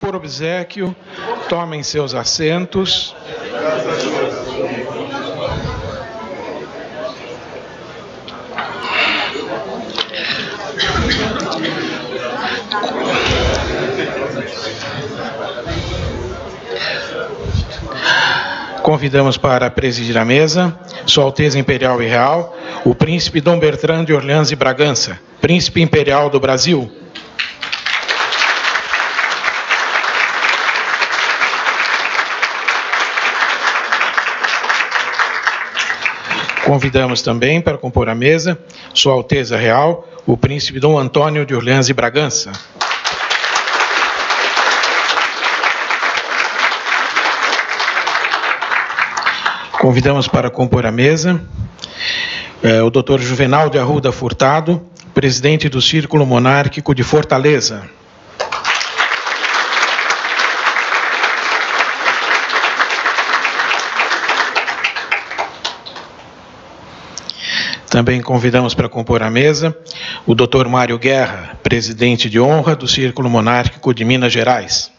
Por obséquio, tomem seus assentos. Convidamos para presidir a mesa Sua Alteza Imperial e Real, o Príncipe Dom Bertrand de Orleans e Bragança, Príncipe Imperial do Brasil. Convidamos também para compor a mesa Sua Alteza Real, o Príncipe Dom Antônio de Orleans e Bragança. Convidamos para compor a mesa o Dr. Juvenal de Arruda Furtado, presidente do Círculo Monárquico de Fortaleza. Também convidamos para compor a mesa o Dr. Mário Guerra, presidente de honra do Círculo Monárquico de Minas Gerais.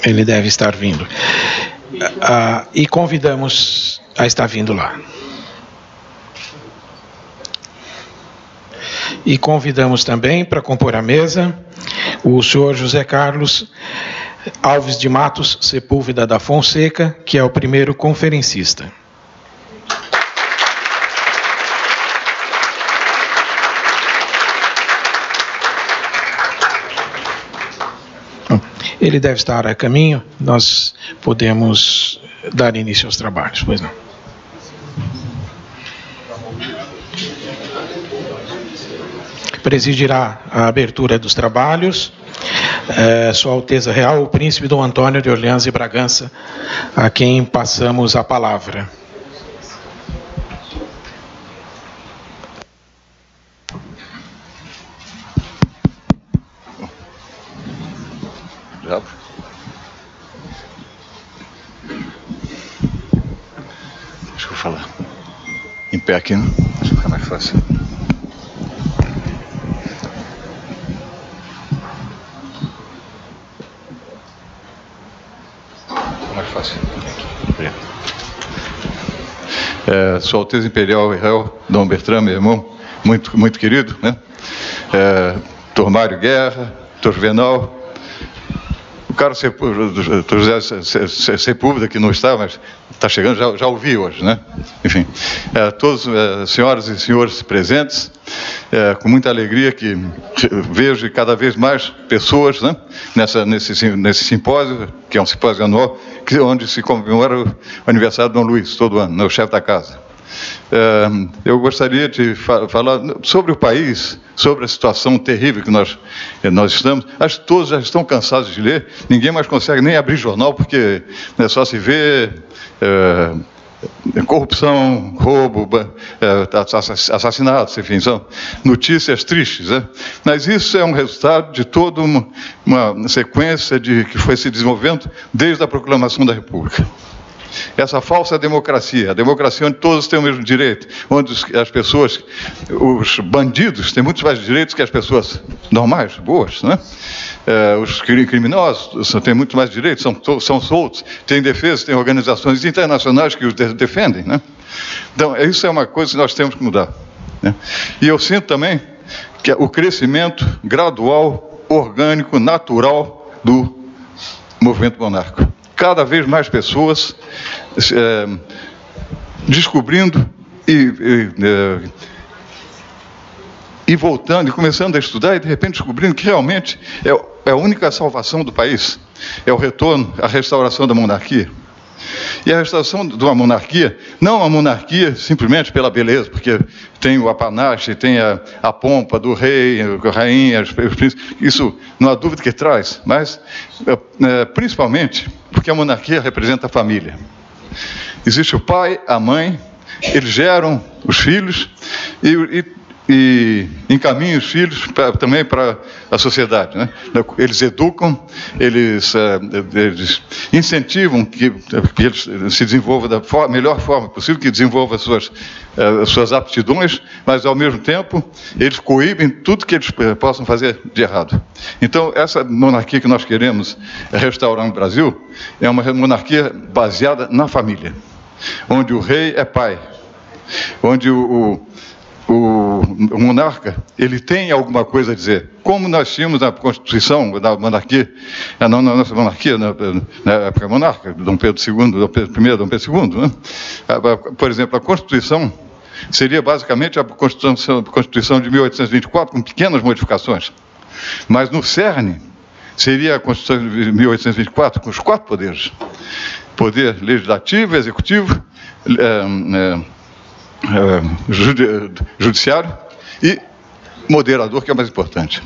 Ele deve estar vindo. E convidamos a estar vindo lá. E convidamos também para compor a mesa o senhor José Carlos Alves de Matos Sepúlveda da Fonseca, que é o primeiro conferencista. Ele deve estar a caminho, nós podemos dar início aos trabalhos, pois não. Presidirá a abertura dos trabalhos Sua Alteza Real, o Príncipe Dom Antônio de Orleans e Bragança, a quem passamos a palavra. Deixa eu falar em pé aqui, né? Acho que fica mais fácil. Mais fácil. Sua Alteza Imperial e Real, Dom Bertrand, meu irmão, muito querido, né? Dr. Mário Guerra, Dr. Juvenal, o cara Dr. José Sepúlveda, que não está, mas está chegando, já ouvi hoje, né? Enfim, todos, senhoras e senhores presentes, com muita alegria que vejo cada vez mais pessoas, né, nesse simpósio, que é um simpósio anual, onde se comemora o aniversário de Dom Luís, todo ano, né, o chefe da casa. Eu gostaria de falar sobre o país, sobre a situação terrível que nós estamos. Acho que todos já estão cansados de ler, ninguém mais consegue nem abrir jornal, porque só se vê corrupção, roubo, assassinatos, enfim, são notícias tristes, né? Mas isso é um resultado de toda uma sequência que foi se desenvolvendo desde a proclamação da República. Essa falsa democracia, a democracia onde todos têm o mesmo direito, onde as pessoas, os bandidos têm muitos mais direitos que as pessoas normais, boas, né? Os criminosos têm muito mais direitos, são soltos, têm defesa, têm organizações internacionais que os defendem, né? Então, isso é uma coisa que nós temos que mudar, né? E eu sinto também que o crescimento gradual, orgânico, natural do movimento monárquico. Cada vez mais pessoas descobrindo e voltando e começando a estudar e de repente descobrindo que realmente é a única salvação do país, é o retorno, a restauração da monarquia. E a restauração de uma monarquia, não uma monarquia simplesmente pela beleza, porque tem o apanache, tem a pompa do rei, a rainha, os príncipes, isso não há dúvida que traz, mas principalmente porque a monarquia representa a família. Existe o pai, a mãe, eles geram os filhos e e encaminha os filhos também para a sociedade, né? Eles educam, eles incentivam que eles se desenvolvam da melhor forma possível, que desenvolvam as suas aptidões, mas ao mesmo tempo eles coíbem tudo que eles possam fazer de errado. Então, essa monarquia que nós queremos restaurar no Brasil é uma monarquia baseada na família, onde o rei é pai, onde o monarca, ele tem alguma coisa a dizer. Como nós tínhamos na Constituição da monarquia, na nossa monarquia, na época monarca, Dom Pedro II, Dom Pedro I, Dom Pedro II, né? Por exemplo, a Constituição seria basicamente a Constituição de 1824, com pequenas modificações. Mas no cerne, seria a Constituição de 1824, com os 4 poderes. Poder legislativo, executivo, judiciário e moderador, que é o mais importante.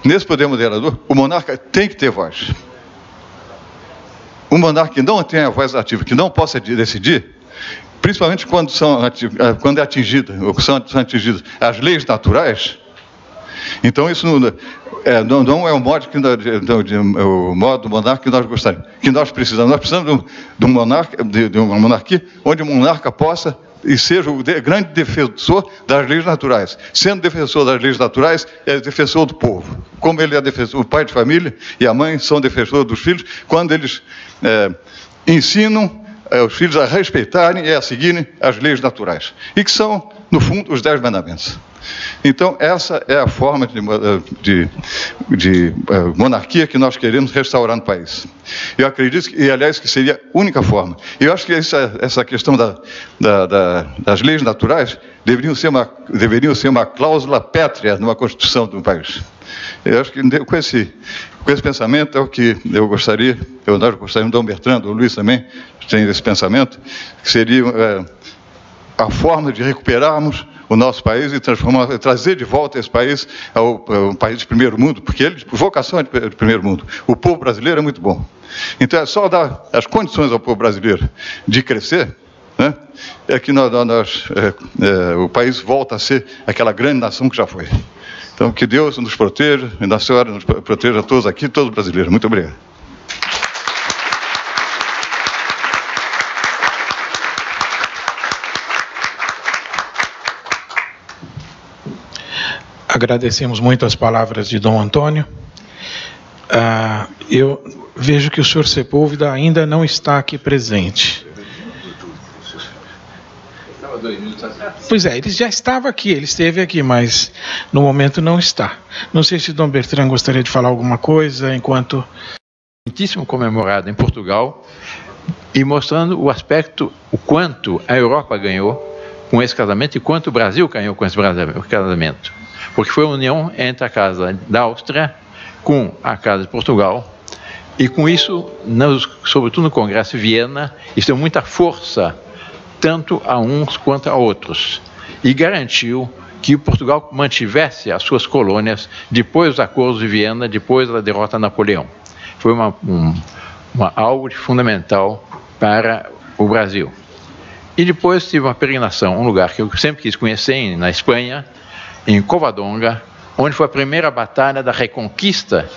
Nesse poder moderador, o monarca tem que ter voz. O monarca que não tem a voz ativa, que não possa decidir, principalmente quando é atingida, ou são atingidas as leis naturais, então isso não é o modo do monarca que nós gostaríamos, que nós precisamos. Nós precisamos de uma monarquia onde o monarca possa e seja o grande defensor das leis naturais. Sendo defensor das leis naturais, é defensor do povo. Como ele é defensor, o pai de família e a mãe são defensores dos filhos, quando eles ensinam os filhos a respeitarem e a seguirem as leis naturais. E que são, no fundo, os 10 mandamentos. Então, essa é a forma de monarquia que nós queremos restaurar no país. Eu acredito, aliás, que seria a única forma. Eu acho que essa questão das leis naturais deveriam ser uma cláusula pétrea numa Constituição do país. Eu acho que com esse pensamento é o que nós gostaríamos, Dom Bertrand, Dom Luiz também tem esse pensamento, que seria a forma de recuperarmos o nosso país e trazer de volta esse país ao país de primeiro mundo, porque ele, por vocação, é de primeiro mundo. O povo brasileiro é muito bom. Então, é só dar as condições ao povo brasileiro de crescer, né, é que o país volta a ser aquela grande nação que já foi. Então, que Deus nos proteja, e Nossa Senhora nos proteja a todos aqui, todos os brasileiros. Muito obrigado. Agradecemos muito as palavras de Dom Antônio. Eu vejo que o senhor Sepúlveda ainda não está aqui presente. Pois é, ele já estava aqui, ele esteve aqui, mas no momento não está. Não sei se Dom Bertrand gostaria de falar alguma coisa enquanto... Muitíssimo comemorado em Portugal e mostrando o aspecto, o quanto a Europa ganhou com esse casamento e quanto o Brasil ganhou com esse casamento. Porque foi a união entre a Casa da Áustria com a Casa de Portugal, e com isso, sobretudo no Congresso de Viena, isso deu muita força, tanto a uns quanto a outros, e garantiu que Portugal mantivesse as suas colônias depois dos acordos de Viena, depois da derrota de Napoleão. Foi algo de fundamental para o Brasil. E depois tive uma peregrinação, um lugar que eu sempre quis conhecer, na Espanha, em Covadonga, onde foi a primeira batalha da reconquista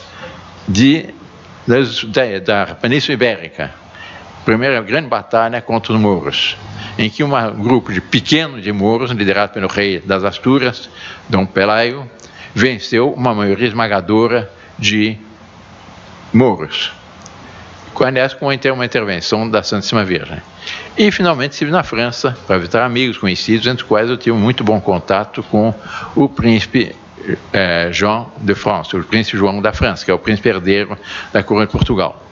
da Península Ibérica. Primeira grande batalha contra os mouros, em que um grupo pequeno de mouros, liderado pelo rei das Astúrias, Dom Pelayo, venceu uma maioria esmagadora de mouros. Aliás, com uma intervenção da Santíssima Virgem. E, finalmente, estive na França para visitar amigos conhecidos, entre os quais eu tive muito bom contato com o príncipe Jean de France, o príncipe João da França, que é o príncipe herdeiro da coroa de Portugal.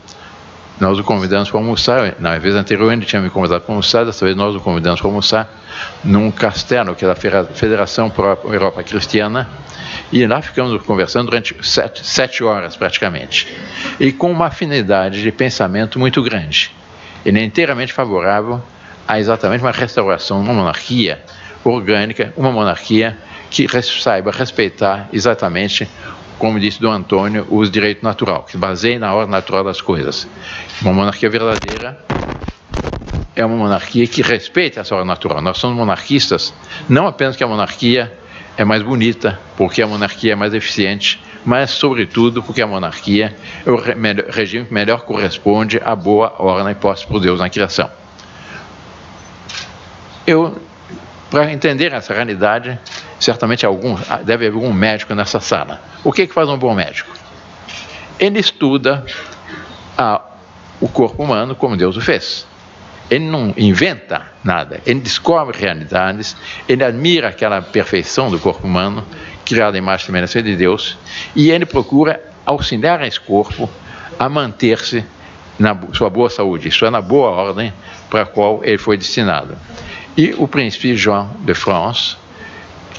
Nós o convidamos para almoçar, na vez anterior ele tinha me convidado para almoçar, dessa vez nós o convidamos para almoçar num castelo, que é da Federação Europa Cristiana, e lá ficamos conversando durante 7 horas praticamente, e com uma afinidade de pensamento muito grande. Ele é inteiramente favorável a exatamente uma restauração de uma monarquia orgânica, uma monarquia que saiba respeitar exatamente, como disse Dom Antônio, os direitos naturais, que se baseiem na ordem natural das coisas. Uma monarquia verdadeira é uma monarquia que respeita essa ordem natural. Nós somos monarquistas, não apenas que a monarquia é mais bonita, porque a monarquia é mais eficiente, mas, sobretudo, porque a monarquia é o regime que melhor corresponde à boa ordem posta por Deus na criação. Para entender essa realidade, certamente deve haver algum médico nessa sala. O que faz um bom médico? Ele estuda o corpo humano como Deus o fez. Ele não inventa nada, ele descobre realidades, ele admira aquela perfeição do corpo humano, criada à imagem e semelhança de Deus, e ele procura auxiliar esse corpo a manter-se na sua boa saúde, isto é, na boa ordem para a qual ele foi destinado. E o príncipe Jean de France,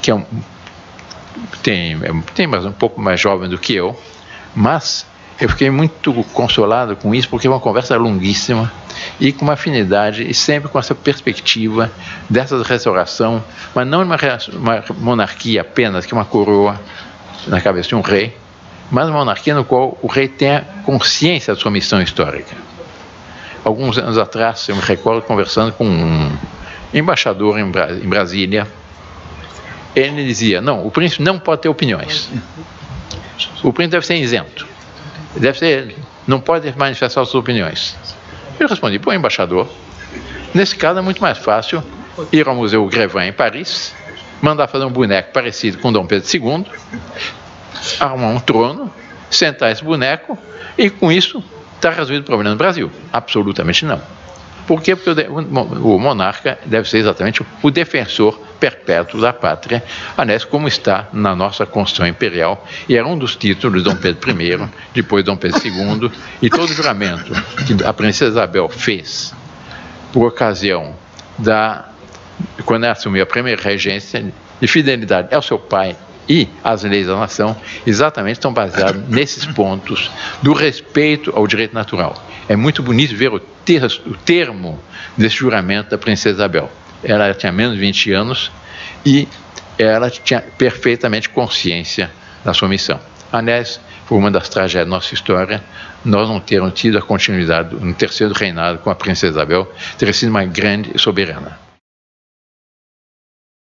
que tem mais um pouco mais jovem do que eu, mas eu fiquei muito consolado com isso, porque é uma conversa longuíssima e com uma afinidade e sempre com essa perspectiva dessa restauração, mas não uma monarquia apenas, que é uma coroa na cabeça de um rei, mas uma monarquia no qual o rei tenha consciência da sua missão histórica. Alguns anos atrás, eu me recordo conversando com um embaixador em Brasília. Ele dizia: não, o príncipe não pode ter opiniões, o príncipe deve ser isento, não pode manifestar suas opiniões. Eu respondi: pô, embaixador, nesse caso é muito mais fácil ir ao Museu Grévin em Paris, mandar fazer um boneco parecido com Dom Pedro II, arrumar um trono, sentar esse boneco e com isso está resolvido o problema no Brasil. Absolutamente não. Por quê? Porque o monarca deve ser exatamente o defensor perpétuo da pátria, aliás, como está na nossa Constituição Imperial, e era um dos títulos de Dom Pedro I, depois Dom Pedro II, e todo o juramento que a princesa Isabel fez por ocasião quando ela assumiu a primeira regência, de fidelidade ao seu pai e às leis da nação, exatamente estão baseados nesses pontos do respeito ao direito natural. É muito bonito ver o termo desse juramento da princesa Isabel. Ela tinha menos de 20 anos e ela tinha perfeitamente consciência da sua missão. Aliás, foi uma das tragédias da nossa história, nós não termos tido a continuidade no terceiro reinado com a princesa Isabel, ter sido uma grande soberana.